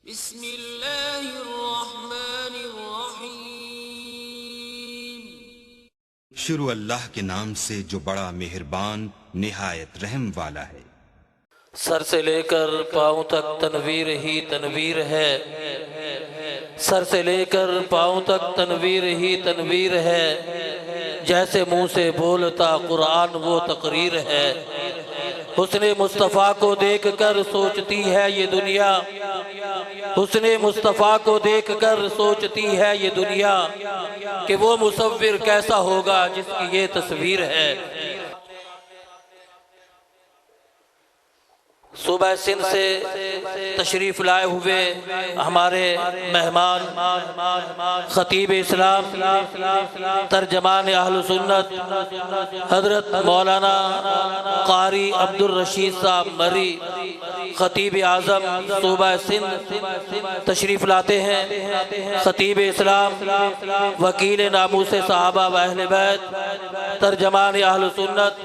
बिस्मिल्लाहिर्रहमानिर्रहीम। शुरू अल्लाह के नाम से जो बड़ा मेहरबान निहायत रहम वाला है। सर से लेकर पाँव तक तनवीर ही तनवीर है, सर से लेकर पाँव तक तनवीर ही तनवीर है। जैसे मुंह से बोलता कुरान वो तकरीर है। हुस्ने मुस्तफ़ा को देख कर सोचती है ये दुनिया, हुस्ने मुस्तफ़ा को देख कर सोचती है ये दुनिया कि वो मुसव्विर कैसा होगा जिसकी ये तस्वीर है। सुबह सिंध से तशरीफ़ लाए हुए हमारे मेहमान ख़तीब इस्लाम तर्जमान अहल सुन्नत हज़रत मौलाना क़ारी अब्दुल रशीद साहब मरी ख़तीब आज़म सूबा सिंध तशरीफ़ लाते हैं। ख़तीब इस्लाम वकील नामूस सहाबा व अहले बैत तर्जमान अहल सुन्नत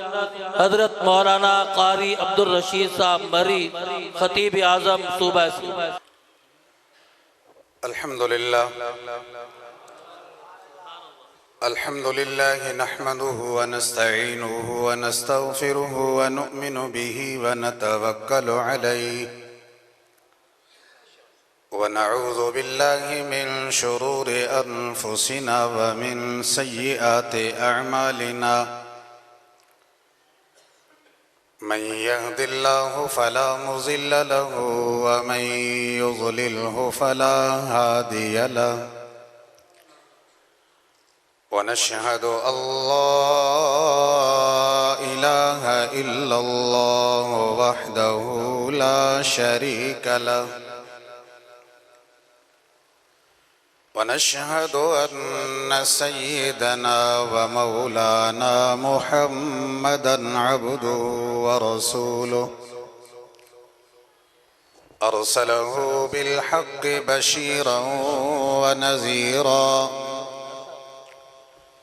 हज़रत मौलाना क़ारी अब्दुल रशीद साहब मरी ख़तीब आज़म सूबा सिंध। अल्हम्दुलिल्लाह नहमदुहु व नस्तईनुहु व नस्तगफिरुहु व नुअमिनु बिही व नतवक्कलु अलैहि व नऊज़ु बिल्लाहि मिन शुरूरि अनफुसिना व मिन सय्यिआति अअमालिना। मन यहदिल्लाहु फला मुज़िल्ल लहु व मन युज़लिल्हु फला हादिय लहु। वनशहदु अल्ला इलाहा इल्लल्लाह वहदहु ला शरीक लहु वनशहदु अन्न सय्यदना व मौलाना मुहम्मदन अब्दुहु व रसूलुहु अरसलहु बिलहक्कि बशीरन व नज़ीरा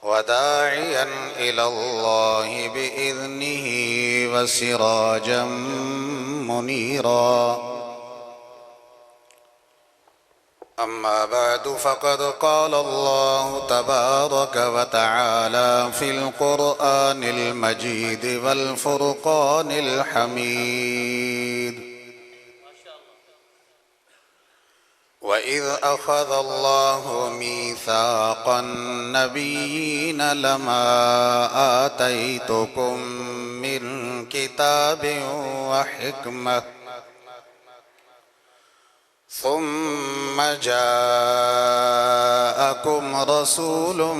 वदाइयन इलल्लाहि बिइज़्निहि व सिराजम मुनीरा। अम्मा बअदु फ़क़द क़ाल अल्लाहु तबारक व तआला फ़िल क़ुरआनिल मजीद वल फ़ुरक़ानिल हमीद। वइज़ अख़ज़ अल्लाहु मीसाक़न नबिय्यीन लमा आतैतुकुम मिन किताबिन व हिकमह सुम्म जाअकुम रसूलुम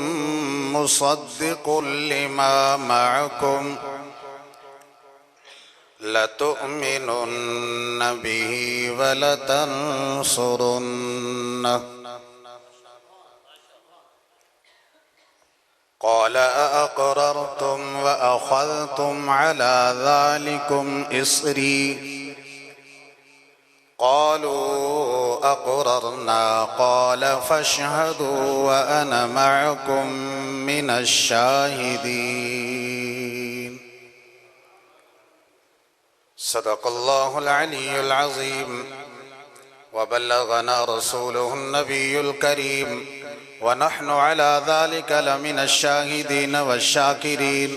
मुसद्दिक़ुन लिमा मअकुम लतुअमिनुन्न बिही व लतंसुरुन्नह। क़ाल अअक़ररतुम व अख़ज़्तुम अला ज़ालिकुम इस्री क़ालू अक़ररना क़ाल फ़अशहदू व अना मअकुम मिनश्शाहिदीन। सदक़ल्लाहुल अलियुल अज़ीम व बल्लगना रसूलुहुन नबियुल करीम व नहनु अला ज़ालिका लमिनश्शाहिदीन वश्शाकिरीन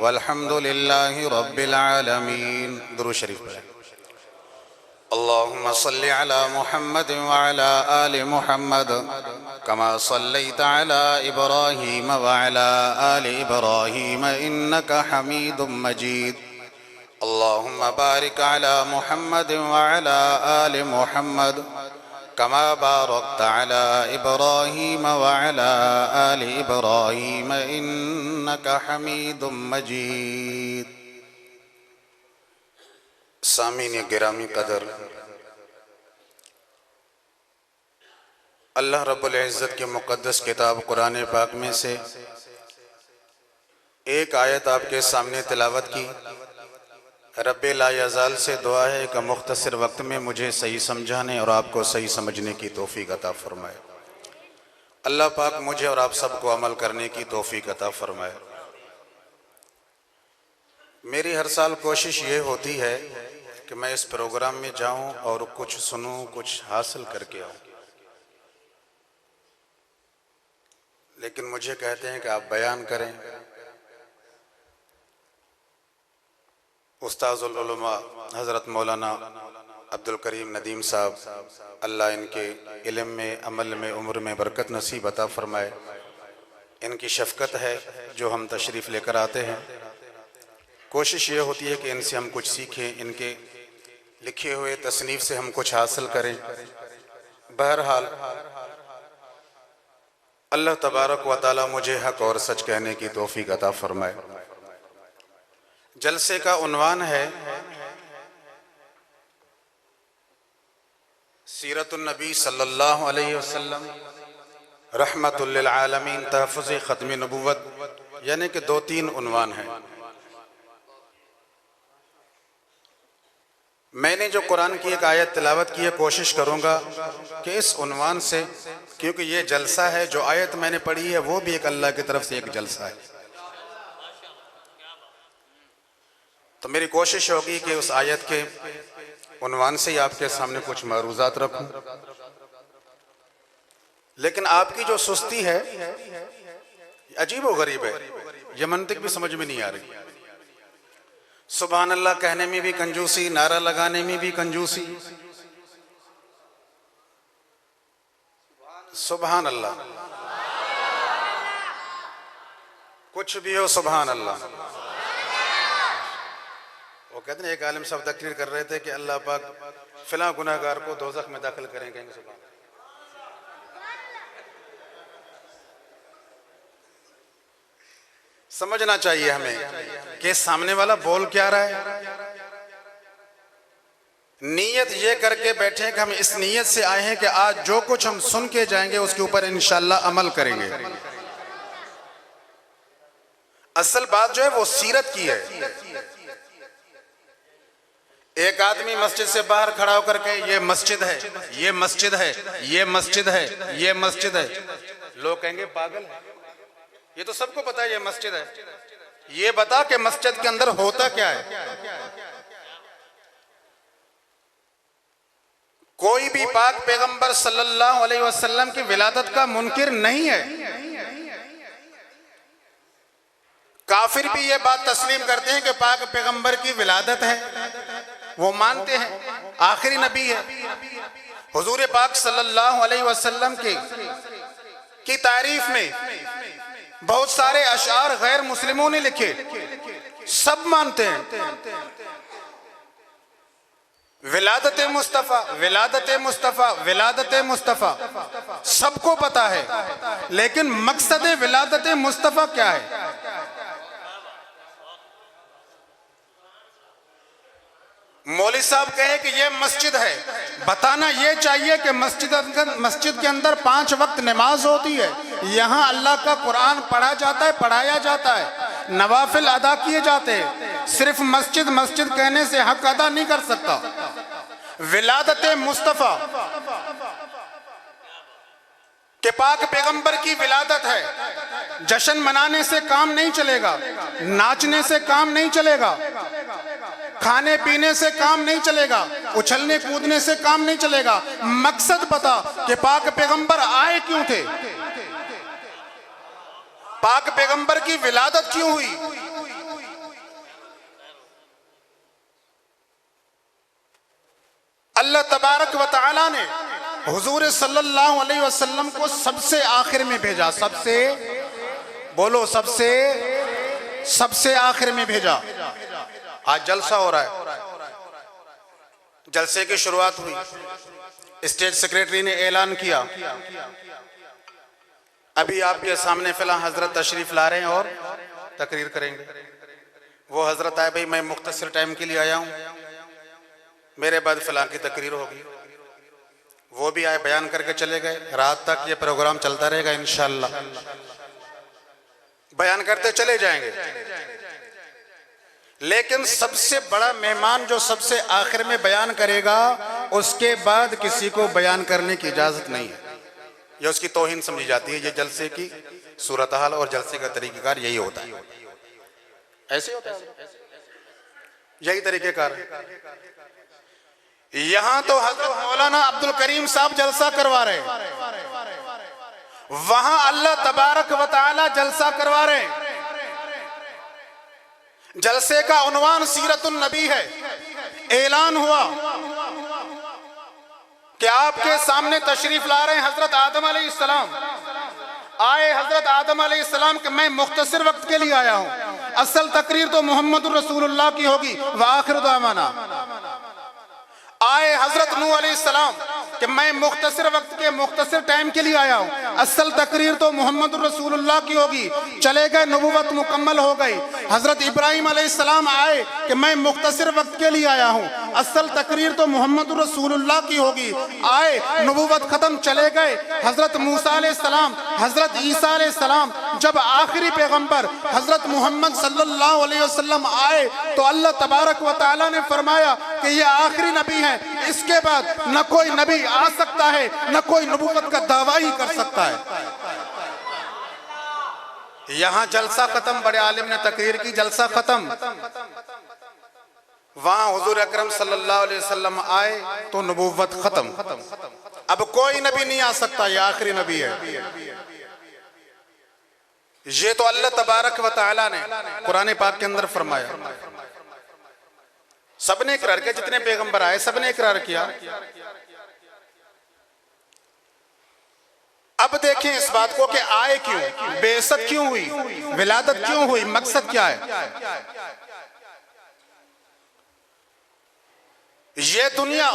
वल्हम्दुलिल्लाहि रब्बिल आलमीन। दुरूद शरीफ पढ़ें। अल्लाहुम्मा सल्लि अला मुहम्मद व अला आलि मुहम्मद कमा सल्लैता अला इब्राहीम व अला आलि इब्राहीम इन्नका हमीदुम मजीद। अल्लाहुम्मा बारिक अला मुहम्मद व अला आलि मुहम्मद कमा बारकता अला इब्राहीम व अला आलि इब्राहीम इन्नका हमीदुम मजीद। सामीन गिरामी कदर, अल्लाह रब्बुल इज़्ज़त की मुक़द्दस किताब कुरान पाक में से एक आयत आपके सामने तिलावत की। रब्बे ला यज़ाल से दुआ है कि मुख्तसर वक्त में मुझे सही समझाने और आपको सही समझने की तौफीक अता फरमाए। अल्लाह पाक मुझे और आप सबको अमल करने की तौफीक अता फरमाए। मेरी हर साल कोशिश ये होती है कि मैं इस प्रोग्राम में जाऊं और कुछ सुनूं, कुछ हासिल करके आऊं, लेकिन मुझे कहते हैं कि आप बयान करें। उस्ताजुल उलमा हज़रत मौलाना अब्दुल करीम नदीम साहब, अल्लाह इनके इल्म में, अमल में, उम्र में बरकत नसीब अता फरमाए। इनकी शफ़क़त है जो हम तशरीफ़ लेकर आते हैं। कोशिश ये होती है कि इनसे हम कुछ सीखें, इनके लिखे हुए तसनीफ़ से हम कुछ हासिल करें। बहरहाल अल्लाह तबारक व तआला मुझे हक़ और सच कहने की तौफ़ीक़ अता फरमाए। जलसे का उन्वान है सीरतुन नबी सल्लल्लाहु अलैहि वसल्लम रहमतुल लिल आलमीन तहफ़्फ़ुज़ ख़त्म नबुव्वत, यानी कि 2-3 उन्वान हैं। मैंने जो कुरान की एक आयत तिलावत की है, कोशिश करूँगा कि इस उन्वान से, क्योंकि ये जलसा है, जो आयत मैंने पढ़ी है वो भी एक अल्लाह की तरफ से एक जलसा है, तो मेरी कोशिश होगी कि उस आयत के उन्वान से ही आपके सामने कुछ मरूज़ात रखूं। लेकिन आपकी जो सुस्ती है अजीब व गरीब है, ये मंतिक भी समझ में नहीं आ रही। सुभान अल्लाह कहने में भी कंजूसी, नारा लगाने में भी कंजूसी। सुभान अल्लाह, कुछ भी हो सुभान अल्लाह। वो कहते हैं, एक आलिम साहब तकरीर कर रहे थे कि अल्लाह पाक फिला गुनाहगार को दोज़ख में दाखिल करें, कहेंगे सुभान। समझना चाहिए हमें कि सामने वाला बोल क्या रहा है। नीयत ये करके बैठे कि हम इस नीयत से आए हैं कि आज जो कुछ हम सुन के जाएंगे उसके ऊपर इंशाअल्लाह अमल करेंगे। असल बात जो है वो सीरत की है। एक आदमी मस्जिद से बाहर खड़ा होकर के ये मस्जिद है, ये मस्जिद है, ये मस्जिद है, ये मस्जिद है, लोग कहेंगे पागल है, ये तो सबको पता है ये मस्जिद है, ये बता कि मस्जिद के अंदर होता क्या है। कोई भी पाक पैगंबर सल्लल्लाहु अलैहि वसल्लम की विलादत का मुनकिर नहीं है। काफिर भी ये बात तस्लीम करते हैं कि पाक पैगंबर की विलादत है, वो मानते हैं, आखिरी नबी है। हुजूर पाक सल्लल्लाहु अलैहि वसल्लम की तारीफ में बहुत सारे अशार गैर मुस्लिमों ने लिखे, सब मानते हैं। विलादत मुस्तफ़ा, विलादत मुस्तफ़ा, विलादत मुस्तफ़ा सबको पता है, लेकिन मकसद विलादत मुस्तफ़ा क्या है? मौली साहब कहे कि ये मस्जिद है, बताना ये चाहिए कि मस्जिद के अंदर 5 वक्त नमाज होती है, यहाँ अल्लाह का कुरान पढ़ा जाता है, पढ़ाया जाता है, नवाफिल अदा किए जाते हैं। सिर्फ मस्जिद मस्जिद कहने से हक अदा नहीं कर सकता। विलादत मुस्तफ़ा के पाक पैगंबर की विलादत है, जश्न मनाने से काम नहीं चलेगा, नाचने से काम नहीं चलेगा, खाने पीने से काम नहीं चलेगा, उछलने कूदने से काम नहीं चलेगा। मकसद बता कि पाक पैगंबर आए क्यों थे, पाक पैगंबर की विलादत क्यों हुई। अल्लाह तबारक व तआला ने हुजूर सल्लल्लाहु अलैहि वसल्लम को सबसे आखिर में भेजा, सबसे बोलो, सबसे आखिर में भेजा। आज जलसा हो रहा है, जलसे की शुरुआत हुई, स्टेट सेक्रेटरी ने ऐलान किया, अभी आपके सामने फिलहाल हजरत तशरीफ ला रहे हैं और तकरीर करेंगे। वो हजरत आए, भाई मैं मुख्तसर टाइम के लिए आया हूँ, मेरे बाद फिलहाल की तकरीर होगी। वो भी आए, बयान करके चले गए। रात तक ये प्रोग्राम चलता रहेगा इंशाअल्लाह, बयान करते चले जाएंगे। लेकिन सबसे बड़ा मेहमान जो सबसे आखिर में बयान करेगा, उसके बाद किसी को बयान करने की इजाजत नहीं है। यह उसकी तौहीन समझी जाती है। ये जलसे की सूरत हाल और जलसे का तरीक़ेकार यही होता है, ऐसे होता है, यही तरीक़ेकार है। यहां तो हजरत मौलाना अब्दुल करीम साहब जलसा करवा रहे हैं, वहां अल्लाह तबारक व तआला जलसा करवा रहे हैं। जलसे का उन्वान सीरतुन नबी है। ऐलान हुआ कि आपके सामने तशरीफ ला रहे हैं हजरत आदम अलैहिस्सलाम। आए हजरत आदम अलैहिस्सलाम के मैं मुख्तसर वक्त के लिए आया हूं। असल तकरीर तो मोहम्मद रसूलुल्लाह की होगी। व आखिर दावाना। आए हजरत नूह अलैहिस्सलाम कि मैं मुख्तसर वक्त के मुख्तसर टाइम के लिए आया हूँ। असल तकरीर तो मोहम्मद रसूलुल्लाह की होगी। चले गए, नबुवत मुकम्मल हो गई। हजरत इब्राहिम अलैहिस्सलाम आए कि मैं मुख्तसर वक्त के लिए आया हूँ। असल तकरीर तो मोहम्मद रसूलुल्लाह की होगी। आए, नबुवत खत्म, चले गए। हजरत मूसा अलैहिस्सलाम, हजरत ईसा अलैहिस्सलाम, जब आखिरी पैगंबर हजरत मोहम्मद सल्लल्लाहु अलैहि वसल्लम आए तो अल्लाह तबारक व तआला ने फरमाया कि ये आखिरी नबी है, इसके बाद न कोई नबी आ सकता है, न कोई नबूवत का दावा ही कर सकता है। यहां जलसा खत्म, बड़े आलिम ने तकरीर की, जलसा खत्म। वहां हुजूर अकरम सल्लल्लाहु अलैहि वसल्लम आए तो नबूवत खत्म। अब कोई नबी नहीं आ सकता, ये आखिरी नबी है। ये तो अल्लाह तबारक व तआला ने कुरान पाक के अंदर फरमाया। सबने इकरार किया, जितने पैगंबर आए सबने इकरार किया। अब देखें इस बात को कि आए क्यों, बेइज्जत क्यों हुई, विलादत क्यों हुई, मकसद क्या है। ये दुनिया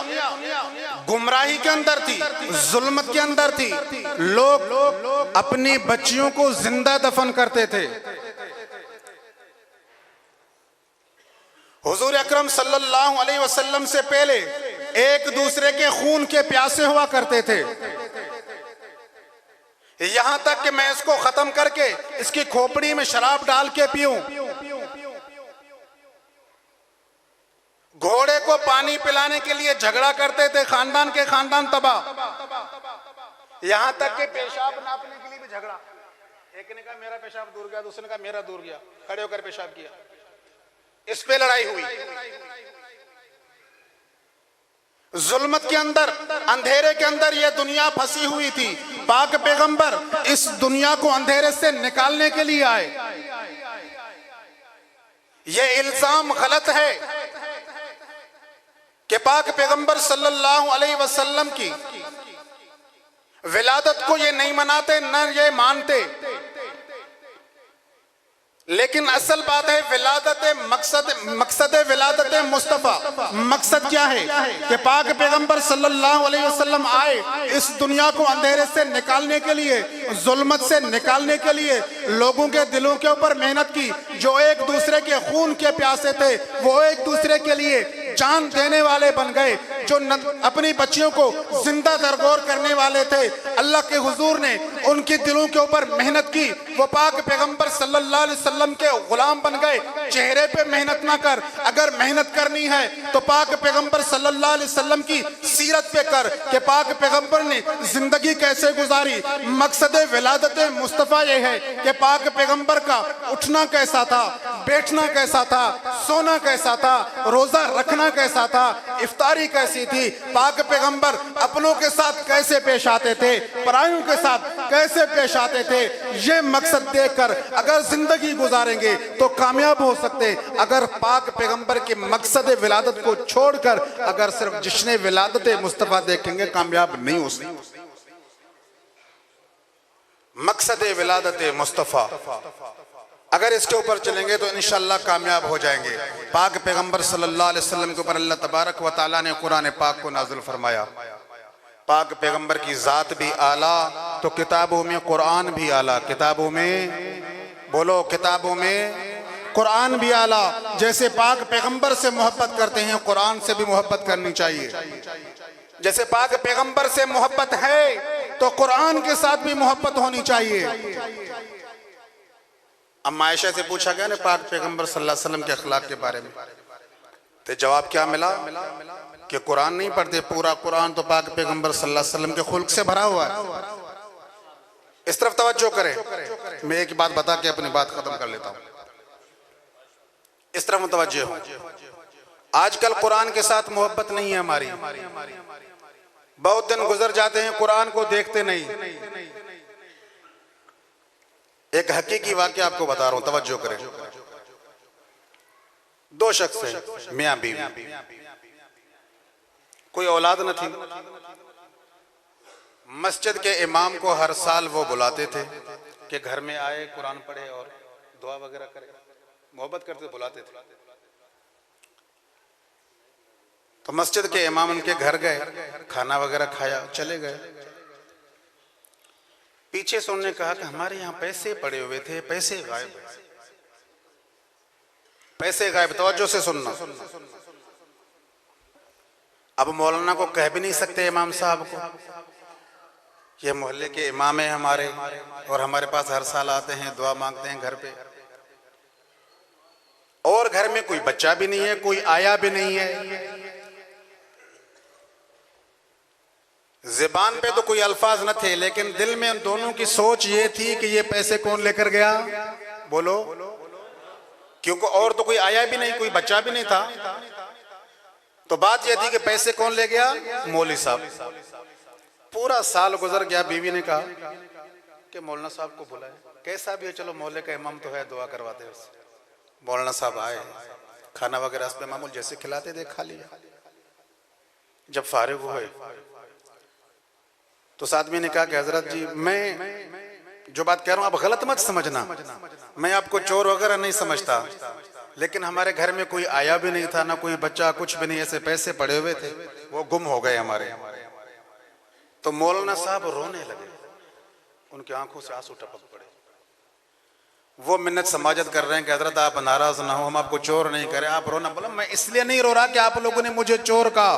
गुमराही के अंदर थी, जुल्मत के अंदर थी। लोग अपनी बच्चियों को जिंदा दफन करते थे। हुजूर अकरम सल्लल्लाहु अलैहि वसल्लम से पहले एक दूसरे के खून के प्यासे हुआ करते थे। यहां तक कि मैं इसको खत्म करके इसकी खोपड़ी में शराब डाल के पीऊं, घोड़े को पानी पिलाने के लिए झगड़ा करते थे, खानदान के खानदान तबाह। यहां तक कि पेशाब नापने के लिए भी झगड़ा। एक ने कहा मेरा पेशाब दूर गया, दूसरे ने कहा मेरा दूर गया, खड़े होकर पेशाब किया, इस पे लड़ाई हुई। जुल्मत के अंदर, अंधेरे के अंदर यह दुनिया फंसी हुई थी। पाक पैगंबर इस दुनिया को अंधेरे से निकालने के लिए आए। यह इल्जाम गलत है कि पाक पैगंबर सल्लल्लाहु अलैहि वसल्लम की विलादत को ये नहीं मनाते, न ये मानते। लेकिन असल बात है विलादत मकसद विलादत मुस्तफ़ा। मकसद क्या है कि पाक पैगंबर सल्लल्लाहु अलैहि वसल्लम आए इस दुनिया को अंधेरे से निकालने के लिए, जुल्मत से निकालने के लिए। लोगों के दिलों के ऊपर मेहनत की। जो एक दूसरे के खून के प्यासे थे वो एक दूसरे के लिए जान देने वाले बन गए। जो अपनी बच्चियों को जिंदा दरगोर करने वाले थे, अल्लाह के हुजूर ने उनके दिलों के ऊपर मेहनत की। वो पाक पैगंबर सल्लल्लाहु अलैहि वसल्लम के गुलाम बन गए। चेहरे पे मेहनत ना कर, अगर मेहनत करनी है तो पाक पैगंबर सल्लल्लाहु अलैहि वसल्लम की सीरत पे कर कि पाक पैगंबर ने जिंदगी कैसे गुजारी। मकसद विलादत मुस्तफ़ा ये है कि पाक पैगंबर का उठना कैसा था, बैठना कैसा था, सोना कैसा था, रोजा रखना कैसा था, इफ्तारी कैसी थी। पाक पैगंबर अपनों के साथ कैसे पेश आते थे, परायों के साथ कैसे पेश आते थे। ये मकसद देखकर अगर जिंदगी गुजारेंगे तो कामयाब हो सकते। अगर पाक पैगंबर के मकसद विलादत को छोड़कर अगर सिर्फ जश्न विलादत मुस्तफ़ा देखेंगे, कामयाब नहीं हो सकते। मकसद विलादत मुस्तफ़ा अगर इसके ऊपर चलेंगे तो इंशाअल्लाह कामयाब हो जाएंगे। पाक पैगंबर सल्लल्लाहु अलैहि वसल्लम के ऊपर अल्लाह तबारक व तआला ने कुरान पाक को नाज़िल फरमाया। पाक पैगंबर की ज़ात भी आला तो किताबों में कुरान भी आला। किताबों में बोलो, किताबों में कुरान भी आला। जैसे पाक पैगंबर से मोहब्बत करते हैं, कुरान से भी मोहब्बत करनी चाहिए। जैसे पाक पैगंबर से मोहब्बत है तो कुरान के साथ भी मोहब्बत होनी चाहिए। अम्मा आयशा से पूछा गया ना पाक पैगंबर सल्लल्लाहु अलैहि वसल्लम के अखलाक के बारे में, तो जवाब क्या मिला कि कुरान नहीं पढ़ते। पूरा कुरान तो पाक पैगंबर सल्लल्लाहु अलैहि वसल्लम के खुल्क से भरा हुआ है। इस तरफ तवज्जो करें। मैं एक बात बता के अपनी बात खत्म कर लेता हूं। इस तरफ मुतवज्जे हो। आजकल कुरान के साथ मोहब्बत नहीं है हमारी। बहुत दिन गुजर जाते हैं, कुरान को देखते नहीं। एक हकीकी वाकया आपको बता रहा हूं, तवज्जो करें। दो शख्स हैं, मियां बीवी, कोई औलाद न थी। मस्जिद के इमाम को हर साल वो बुलाते थे कि घर में आए, कुरान पढ़े और दुआ वगैरह करे। मोहब्बत करते बुलाते थे। तो मस्जिद के इमाम उनके घर गए, खाना वगैरह खाया, चले गए। पीछे से उन्होंने कहा कि हमारे यहाँ पैसे पड़े हुए थे, पैसे गायब, पैसे गायब। तवज्जो से सुनना। अब मौलाना को कह भी नहीं सकते इमाम साहब को, ये मोहल्ले के इमाम है हमारे और हमारे पास हर साल आते हैं, दुआ मांगते हैं घर पे, और घर में कोई बच्चा भी नहीं है, कोई आया भी नहीं है। ज़बान पे तो कोई अल्फाज न थे, लेकिन दिल में उन दोनों की सोच ये थी कि ये पैसे कौन लेकर गया, बोलो। क्योंकि और तो कोई आया भी नहीं, कोई बच्चा भी नहीं था। तो बात ये थी कि पैसे कौन ले गया, मौलवी साहब। पूरा साल गुजर गया। बीवी ने कहा कि मौलाना साहब को बुलाए। कैसा भी है, चलो मोहल्ले का इमाम तो है, दुआ करवाते हैं उससे। मौलाना साहब आए, खाना वगैरह उस पे मामूल जैसे खिलाते थे, खा लिया। जब फारिग हुए तो उस आदमी ने कहा कि हजरत जी, मैं जो बात कह रहा हूं आप गलत मत समझना, मैं आपको चोर वगैरह नहीं समझता, लेकिन हमारे घर में कोई आया भी नहीं था, ना कोई बच्चा, कुछ भी नहीं, ऐसे पैसे पड़े हुए थे, वो गुम हो गए हमारे। तो मौलाना साहब रोने लगे, उनकी आंखों से आंसू टपक पड़े। वो मिन्नत समाजत कर रहे हैं कि हजरत आप नाराज ना हो, हम आपको चोर नहीं करें, आप रोना। बोला मैं इसलिए नहीं रो रहा कि आप लोगों ने मुझे चोर कहा,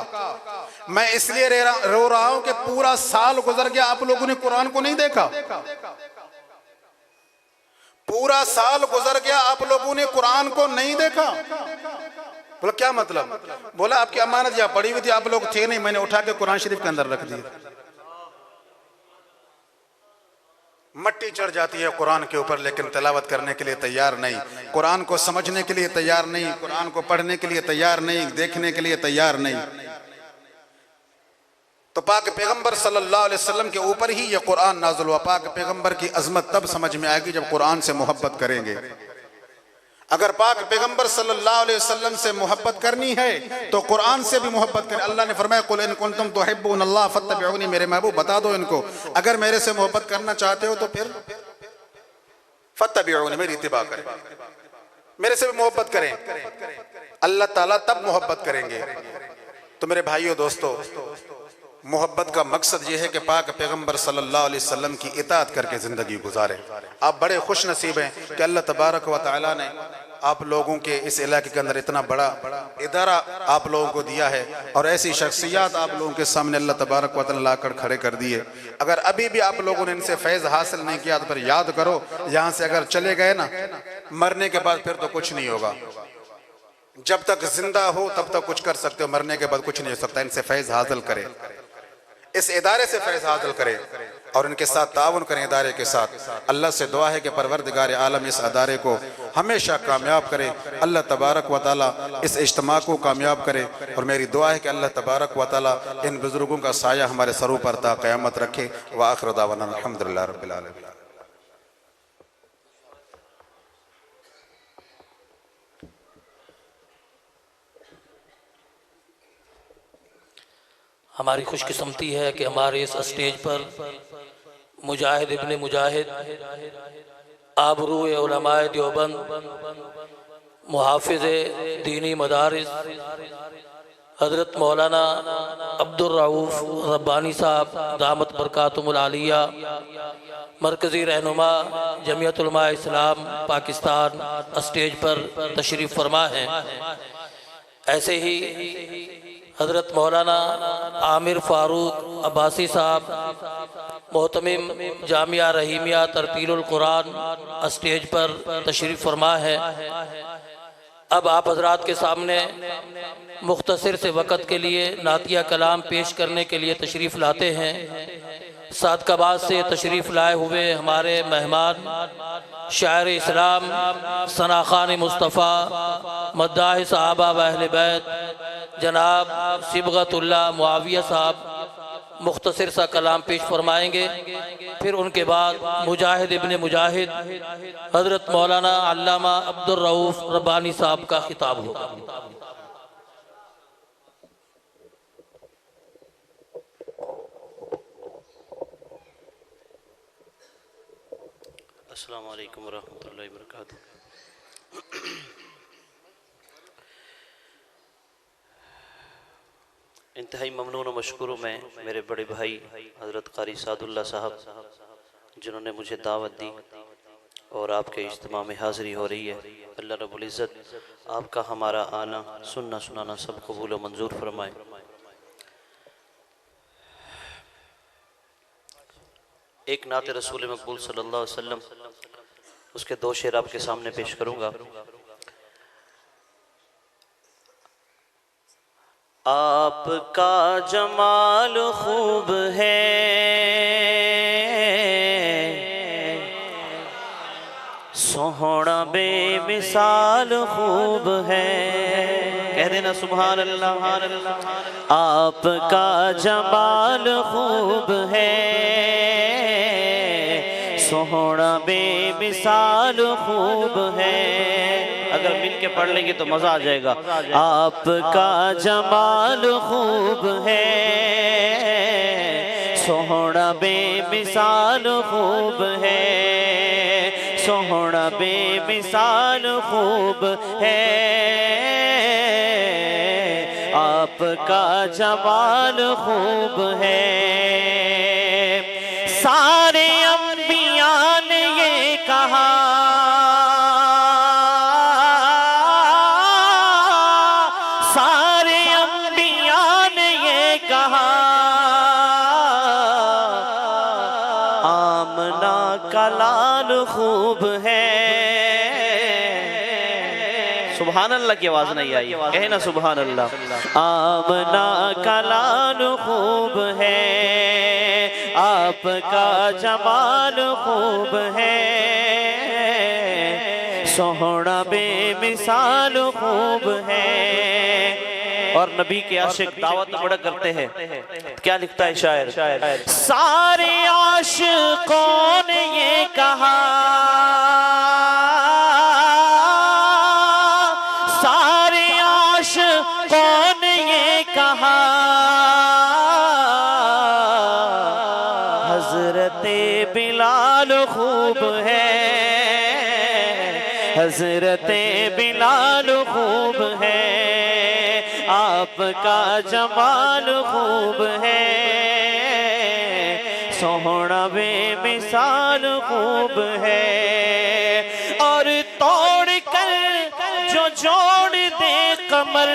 मैं इसलिए रो रहा हूं कि पूरा साल गुजर गया, आप लोगों ने कुरान को नहीं देखा। पूरा साल गुजर गया, आप लोगों ने कुरान को नहीं देखा। बोला क्या मतलब? बोला आपकी अमानत यहाँ पड़ी हुई थी, आप लोग थे नहीं, मैंने उठा के कुरान शरीफ के अंदर रख दिया। मट्टी चढ़ जाती है कुरान के ऊपर, लेकिन तिलावत करने के लिए तैयार नहीं, कुरान को समझने के लिए तैयार नहीं, कुरान को पढ़ने के लिए तैयार नहीं, देखने के लिए तैयार नहीं। तो पाक पैगंबर सल्लल्लाहु अलैहि वसल्लम के ऊपर ही ये कुरान नाज़िल हुआ। पाक पैगंबर की अजमत तब समझ में आएगी जब कुरान से मोहब्बत करेंगे। अगर पाक पैगंबर सल्लल्लाहु अलैहि वसल्लम से मोहब्बत करनी है तो कुरान से भी मोहब्बत करें। अल्लाह ने फरमाया कुल इन कुंतुम तुहिब्बूनल्लाह फत्तबिऊनी, मेरे महबूब बता दो इनको, अगर मेरे से मोहब्बत करना चाहते हो तो फिर फत्तबिऊनी, मेरी इत्तिबा करें, मेरे से भी मोहब्बत करें। अल्लाह ताला तब मोहब्बत करेंगे। तो मेरे भाइयों दोस्तों, मोहब्बत का मकसद ये है कि पाक पैगंबर सल्लल्लाहु अलैहि वसल्लम की इताअत करके ज़िंदगी गुजारें। आप बड़े खुश नसीब हैं कि अल्लाह तबारक व तआला ने आप लोगों के इस इलाके के अंदर इतना बड़ा इदारा आप लोगों को दिया है, और ऐसी शख्सियत आप लोगों के सामने अल्लाह तबारक व तआला लाकर खड़े कर दिए। अगर अभी भी आप लोगों ने इनसे फैज़ हासिल नहीं किया तो फिर याद करो, यहाँ से अगर चले गए ना, मरने के बाद फिर तो कुछ नहीं होगा। जब तक जिंदा हो तब तक कुछ कर सकते हो, मरने के बाद कुछ नहीं हो सकता। इनसे फैज़ हासिल करें, इस इदारे से फैज़ हासिल करें और इनके साथ ताउन करें इदारे के साथ। अल्लाह से दुआ है कि परवरदिगार आलम इस अदारे को हमेशा कामयाब करे, अल्लाह तबारक व तआला इस इज्तिमा को कामयाब करे। और मेरी दुआ है कि अल्लाह तबारक व तआला इन बुजुर्गों का साया हमारे सरों पर ता क़यामत रखे। व आखिर दावाना अल्हम्दुलिल्लाह रब्बिल आलमीन। हमारी खुशकिस्मती है कि हमारे इस स्टेज पर मुजाहिद इब्ने मुजाहिद, आबरूए उलमाए देवबंद, मुहाफिज़े दीनी मदारिस हज़रत मौलाना अब्दुल रऊफ़ रब्बानी साहब दामत बरकातुहुल आलिया, मरकज़ी रहनुमा जमीयत उलमा इस्लाम पाकिस्तान स्टेज पर तशरीफ़ फरमा हैं। ऐसे ही हज़रत मौलाना आमिर फ़ारूक अब्बासी साहब मोहतमिम जामिया रहीमिया तरतीलुल कुरान स्टेज पर तशरीफ़ फरमा है। अब आप हजरात के सामने मुख्तसर से वक़्त के लिए नातिया कलाम पेश करने के लिए तशरीफ़ लाते हैं। सादकाबाद से तशरीफ़ लाए हुए हमारे मेहमान शायर इस्लाम सना खान मुस्तफ़ा मद्दाह सहाबा व अहले बैत जनाब सिबगतुल्लाह मुआविया साहब मुख्तसर सा कलाम पेश फरमाएंगे। फिर उनके बाद मुजाहिद इब्ने मुजाहिद हज़रत मौलाना अल्लामा अब्दुर रऊफ़ रब्बानी साहब का खिताब होगा। अस्सलामु अलैकुम वरहमतुल्लाहि वबरकातुहू। इंतहाई ममनून व मशकूर मैं मेरे बड़े भाई हज़रत क़ारी सादुल्लाह साहब जिन्होंने मुझे दावत दी और आपके इज्तिमा में हाज़िरी हो रही है। अल्लाह रब्बुल इज़्ज़त आपका हमारा आना सुनना सुनाना सब कबूल व मंजूर फरमाए। एक नात रसूल मकबूल सल्लल्लाहु अलैहि वसल्लम, उसके दो शेर आपके सामने पेश करूँगा। आपका जमाल खूब है, सोहना बेमिसाल खूब है। कह देना सुभान अल्लाह। आपका जमाल खूब है, सोहना बेमिसाल खूब है। अगर मिल के पढ़ लेंगे तो मजा आ जाएगा। आपका जमाल खूब है, सोहना बेमिसाल खूब है, सोहना बेमिसाल खूब है। आपका जमाल खूब है। सारे अंबिया ने ये कहा, सारे अंबिया ने ये कहा, आमना का लाल खूब है। सुभान अल्लाह की आवाज नहीं आई, कहे ना सुभान अल्लाह। आमना का लाल खूब है, आपका जमाल खूब है, सोहना बेमिसाल खूब है। और नबी के आशिक दावत बड़ा करते हैं। क्या लिखता है शायर? सारे आशिकों ने ये कहा, सारे आशिकों ने ये कहा, हज़रते बिलाल खूब है, हज़रते बिलाल खूब है। आपका जमाल खूब है, सोहना बेमिसाल खूब है। और तोड़ कर जो जोड़ दे कमर,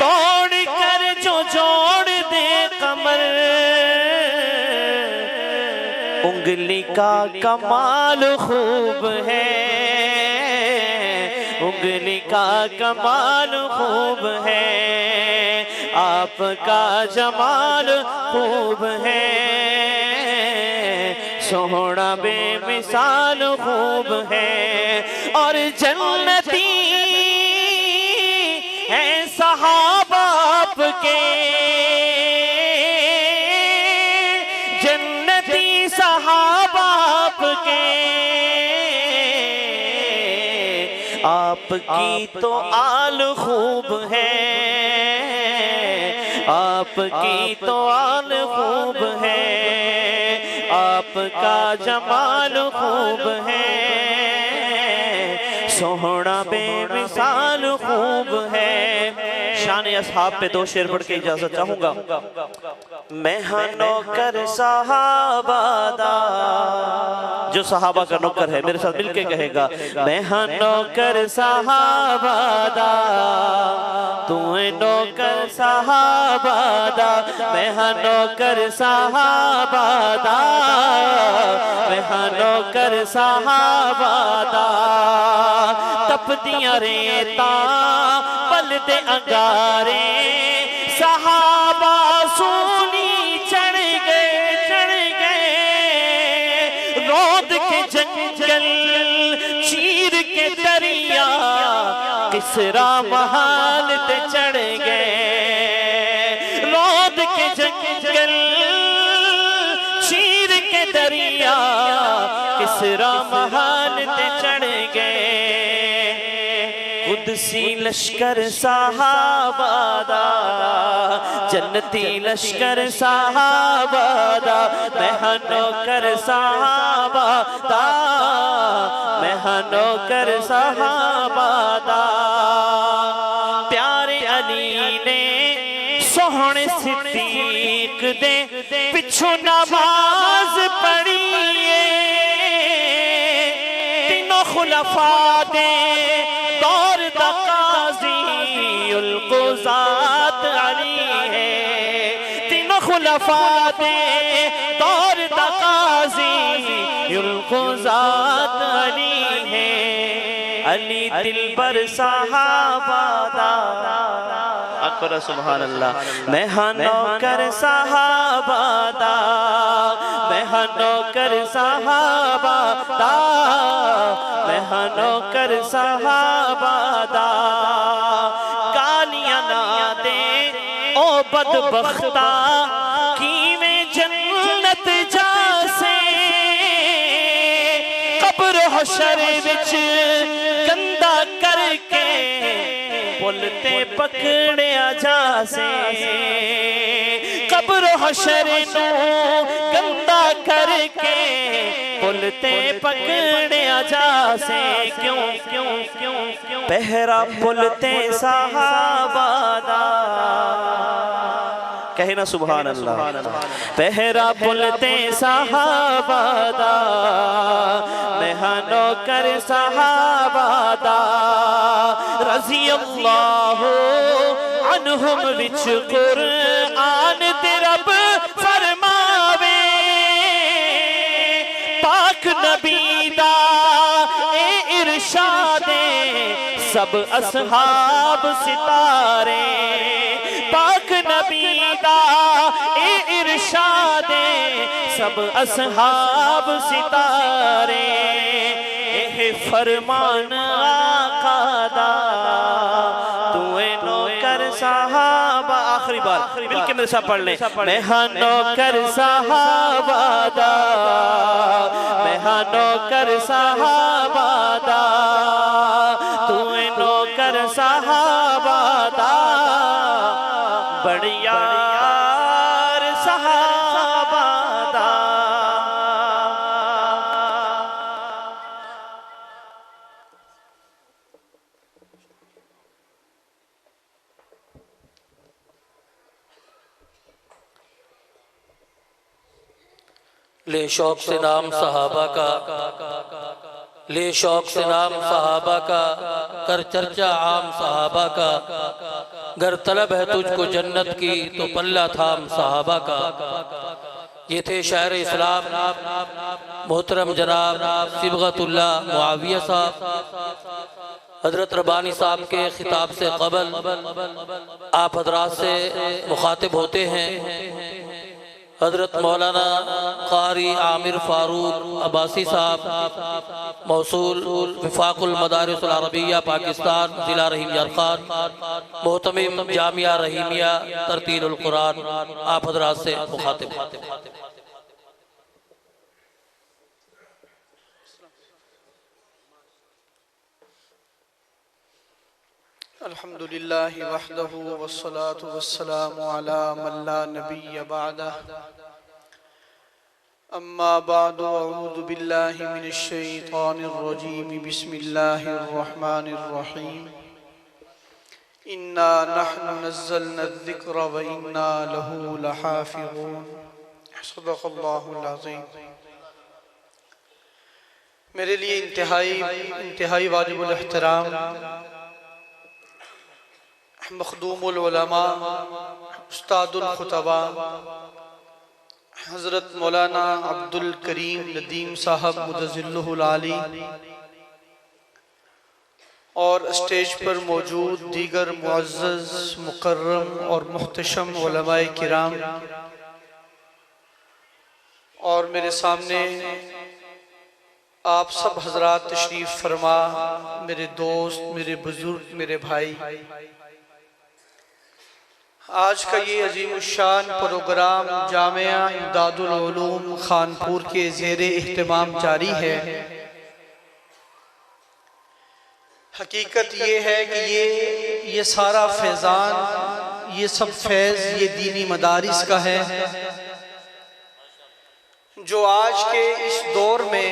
तोड़ कर जो जोड़ दे कमर, उंगली का कमाल खूब है, उंगली का कमाल खूब है। आपका जमाल खूब है, सोहना बेमिसाल खूब है। और जन्नती है सहाबा आपके, जन्नती सहाबा आपके, आपकी तो आल खूब है, आपकी तो आल खूब है। आपका जमाल खूब है, सोहना बेमिसाल खूब है। शान असहाब पे दो शेर पढ़ के इजाजत चाहूंगा। मैं हाँ नौकर सहाबादा, जो सहाबा का नौकर है मेरे साथ मिलके कहेगा। मैं हाँ नौकर सहाबादा, तू नौकर सहाबादा, मैं हाँ नौकर सहाबादा, मैं हाँ नौकर सहाबादा। तपदियां रेता पल दे अंगारे, सहाबा सोनी चढ़ गए, रोद के जंगल चीर के किसरा महाल ते चढ़ गए, रौद के जंगल चीर के दरिया किसरा महाल ते चढ़ गए। कुदसी लश्कर साहबादा, जन्नती लश्कर साहबादा, महनो कर साहबादा, महनो कर साहबादा। प्यारे अली ने सोहने सिद्दीक दे पिछू नमाज पढ़ी, तीनों खुलफा दे दौर दा काज़ी उल क़ुज़ात अली है, तीनों खुलफा दे दौर दा काज़ी उल क़ुज़ात अली है। अली दिलबर साहबादा, अकबर सुभान अल्लाह। मैं हाँ नौकर साहबादा, मैं हाँ नौकर साहबादा, मैं हाँ नौकर साहबादा। गालियां ना दे ओ बदबख्ता, की में जन्नत जासे, कब्र हशर विच गंदा करके पुलते पकड़िया जासे, कब्र हशर नू गंदा करके पुलते पकड़िया जासे। क्यों क्यों क्यों क्यों पहरा पुलते साहबादा, कहे ना सुभान अल्लाह। पहरा पुलते साहबादा, मैं हाँ नौकर साहबादा। रज़ी अल्लाह अन्हुम विच कुरआन ते रब फरमावे, पाक नबी दा ए इरशादे सब असहाब सितारे, पाक नबी दा ए इरशादे सब असहाब सितारे। एह फरमान आका दा, तू नौकर साहबा। आखिरी बार मिलके मेरे साथ पढ़ ले। मैं हाँ नौकर साहबादा, मैं हाँ नौकर साहबादा, तू नौकर साहबादा, बढ़िया साहबादा। ले शौक से नाम सहाबा का, ले शौक से नाम सहाबा का, कर चर्चा आम सहाबा का। गर तलब है तुझको जन्नत की तो पल्ला थाम सहाबा का। ये थे शायर इस्लाम मोहतरम जनाब सिबगतुल्लाह मुआविया साहब। हजरत रब्बानी साहब के खिताब से कबल आप हजरात से मुखातिब होते हैं। हजरत मौलाना कारी आमिर फारूक अब्बासी साहब, मौसूल विफाकुल मदारिस अरबिया पाकिस्तान, जिला रहीम यारखान, मोहतमिम जामिया रहीमिया तरतीलुल कुरान, आप हजरात से मुखातिब। अल्हम्दुलिल्लाहि वहदहु वस्सलातु वस्सलामु अला मन ला नबिय्य बअदह। अम्मा बअदु अऊज़ु बिल्लाहि मिनश शैतानिर रजीम। बिस्मिल्लाहिर रहमानिर रहीम। इन्ना नहनु नज़्ज़लना ज़िक्र व इन्ना लहू लहाफ़िज़ून। सदक़ल्लाहुल अज़ीम। मेरे लिए इंतहाई वाजिबुल एहतराम मखदूमुल उलमा उस्तादुल खुतबा हज़रत मौलाना अब्दुल करीम नदीम साहब मुदज़िल्लुहुल आली और स्टेज पर मौजूद दीगर मुअज़्ज़ज़ मुकर्रम और मुहतशम उलमाए किराम और मेरे सामने आप सब हजरात तशरीफ फरमा, मेरे दोस्त, मेरे बुजुर्ग, मेरे भाई, आज का ये अजीमुशान प्रोग्राम जामिया इमदादुल उलूम खानपुर के ज़ेरे इह्तिमाम जारी है। हकीकत ये है कि ये सारा फैज़ान, ये सब फैज़ ये दीनी मदारिस का है, जो आज के इस दौर में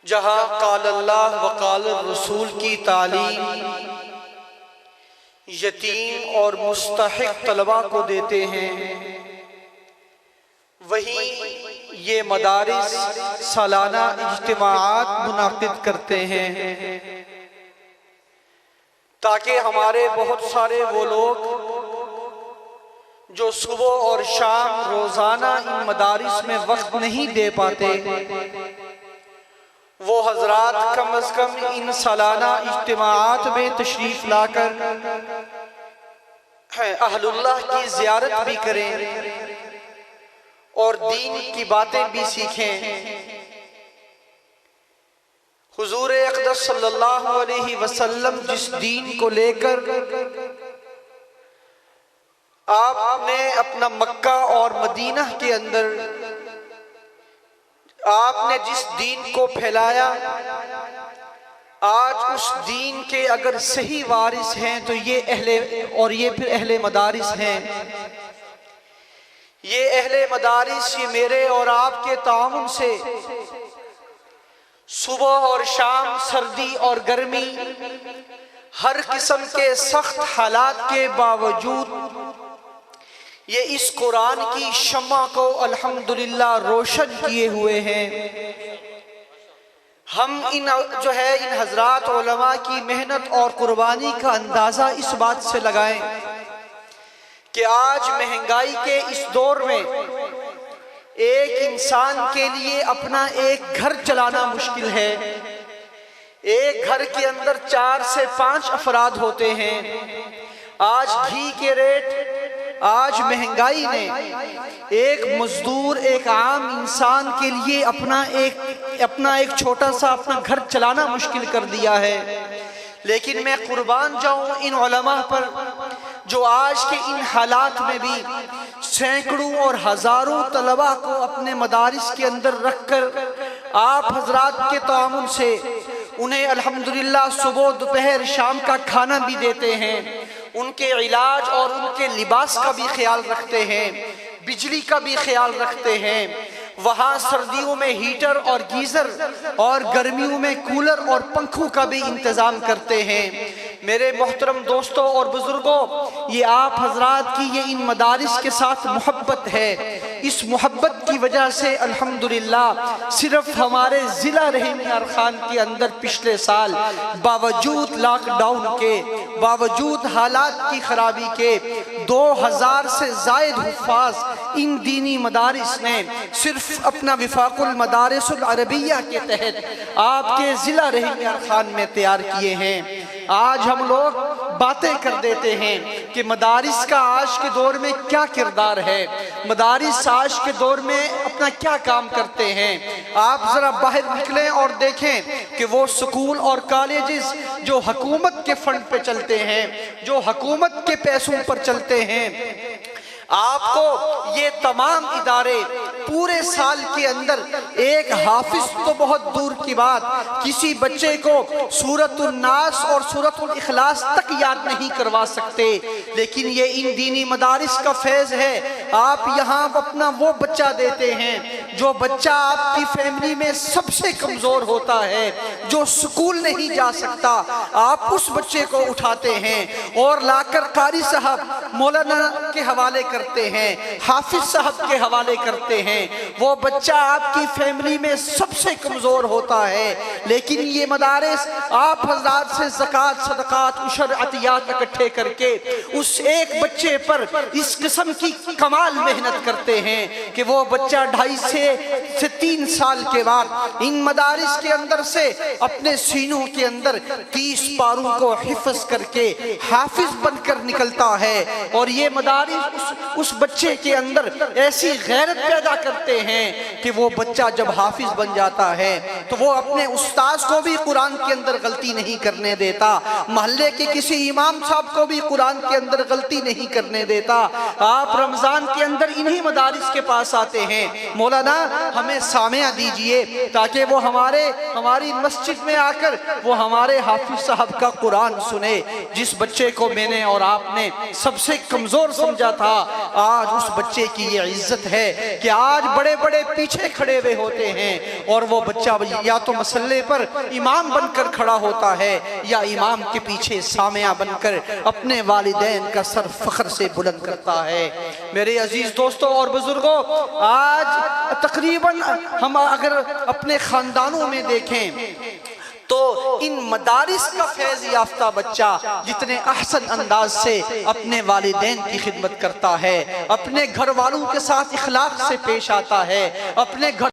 जहाँ क़ाल अल्लाह व क़ाल रसूल की तालीम यतीम और मुस्तहिक तलबा को देते हैं, वहीं ये मदारिस सालाना इज्तिमाआत मुनाकिद करते हैं, ताकि हमारे बहुत सारे वो लोग जो सुबह और शाम रोज़ाना इन मदारिस में वक्त नहीं दे पाते, वो हजरात कम अज़ कम इन सालाना इज्तिमाआत में तशरीफ लाकर अहलुल्लाह की ज़ियारत भी करें और दीन की बातें भी सीखें। हुजूर अक़दस सल्लल्लाहु अलैहि वसल्लम जिस दीन को लेकर आपने अपना मक्का और मदीना के अंदर आपने जिस दीन को फैलाया, आज उस दीन के अगर सही वारिस हैं तो ये फिर अहले मदारिस हैं। ये अहले मदारिस ये मेरे और आपके ताउन से सुबह और शाम, सर्दी और गर्मी, हर किस्म के सख्त हालात के बावजूद ये इस कुरान की शम्मा को अल्हम्दुलिल्लाह रोशन किए हुए हैं। हम इन हजरात उलमा की मेहनत और कुर्बानी का अंदाज़ा इस बात से लगाएं कि आज महंगाई के इस दौर में एक इंसान के लिए अपना एक घर चलाना मुश्किल है। एक घर के अंदर 4 से 5 अफराद होते हैं। आज घी के रेट, आज महंगाई ने एक मजदूर, एक आम इंसान के लिए अपना एक छोटा सा अपना घर चलाना मुश्किल कर दिया है। लेकिन मैं कुर्बान जाऊं इन उलमा पर जो आज के इन हालात में भी सैकड़ों और हजारों तलबा को अपने मदारिस के अंदर रखकर आप हजरात के तामुन से उन्हें अल्हम्दुलिल्लाह सुबह दोपहर शाम का खाना भी देते हैं, उनके इलाज और उनके लिबास का भी ख्याल रखते हैं, बिजली का भी ख्याल रखते हैं। वहाँ सर्दियों में हीटर और गीज़र और गर्मियों में कूलर और पंखों का भी इंतज़ाम करते हैं। मेरे मोहतरम दोस्तों और बुजुर्गों, ये आप हजरात की ये इन मदारिस के साथ मोहब्बत है। इस मोहब्बत की वजह से अल्हम्दुलिल्लाह सिर्फ हमारे ज़िला रहीम यार खान के अंदर पिछले साल बावजूद लॉकडाउन के, बावजूद हालात की खराबी के 2000 से ज़ायद हुफ़ाज़ इन दीनी मदारिस ने सिर्फ अपना विफाकुल मदारिसुल अरबिया के तहत आपके ज़िला रहीम यार खान में तैयार किए हैं। आज हम लोग बातें कर देते हैं कि मदारिस का आज के दौर में क्या किरदार है, मदारिस आज के दौर में अपना क्या काम करते हैं। आप जरा बाहर निकलें और देखें कि वो स्कूल और कॉलेजेस जो हुकूमत के फंड पे चलते हैं, जो हुकूमत के पैसों पर चलते हैं, आपको ये तमाम इदारे पूरे साल के अंदर एक हाफिज तो बहुत दूर की बात, किसी बच्चे को सूरतुल नास और सूरतुल इखलास तक याद नहीं करवा सकते। लेकिन ये इन दीनी मदारिस का फैज़ है। आप यहाँ अपना वो बच्चा देते हैं जो बच्चा आपकी फैमिली में सबसे कमज़ोर होता है, जो स्कूल नहीं जा सकता, आप उस बच्चे को उठाते हैं और लाकर कारी साहब मौलाना के हवाले करते हैं, हाफिज साहब के हवाले करते हैं। वो बच्चा आपकी फैमिली में सबसे कमज़ोर होता है। लेकिन ये मदारिस आप हज़रात से ज़कात, सदक़ात, उशर, अतियात इकट्ठे करके उस एक बच्चे पर इस किस्म की कमाल मेहनत करते हैं कि वो बच्चा 2.5 से 3 साल के बाद इन मदारिस के अंदर से अपने सीनों के अंदर 30 पारों को हिफ्ज़ करके हाफिज बनकर निकलता है। और ये मदारिस उस बच्चे के अंदर ऐसी गैरत पैदा करते हैं कि वो बच्चा जब हाफिज बन जाता है तो वो अपने उस्ताद को भी कुरान के अंदर गलती नहीं करने देता, मोहल्ले के किसी इमाम साहब को भी कुरान के अंदर गलती नहीं करने देता। आप रमजान के अंदर इन्हीं मदारिस के पास आते हैं, मौलाना हमें सामिया दीजिए ताकि वो हमारी मस्जिद में आकर वो हमारे हाफिज साहब का कुरान सुने। जिस बच्चे को मैंने और आपने सबसे कमजोर समझा था, आज उस बच्चे की ये इज्जत है कि आज बड़े बड़े पीछे खड़े हुए होते हैं और वो बच्चा या तो मसल्ले पर इमाम बनकर खड़ा होता है या इमाम के पीछे सामिया बनकर अपने वालिदैन का सर फख्र से बुलंद करता है। मेरे अजीज दोस्तों और बुजुर्गों, आज तकरीबन हम अगर अपने खानदानों में देखें तो इन मदारिस का फैज़ याफ्ता बच्चा जितने अहसन अंदाज से अपने वालिदैन की खिदमत करता है, अपने घर वालों के साथ इखलाक से पेश आता है, अपने घर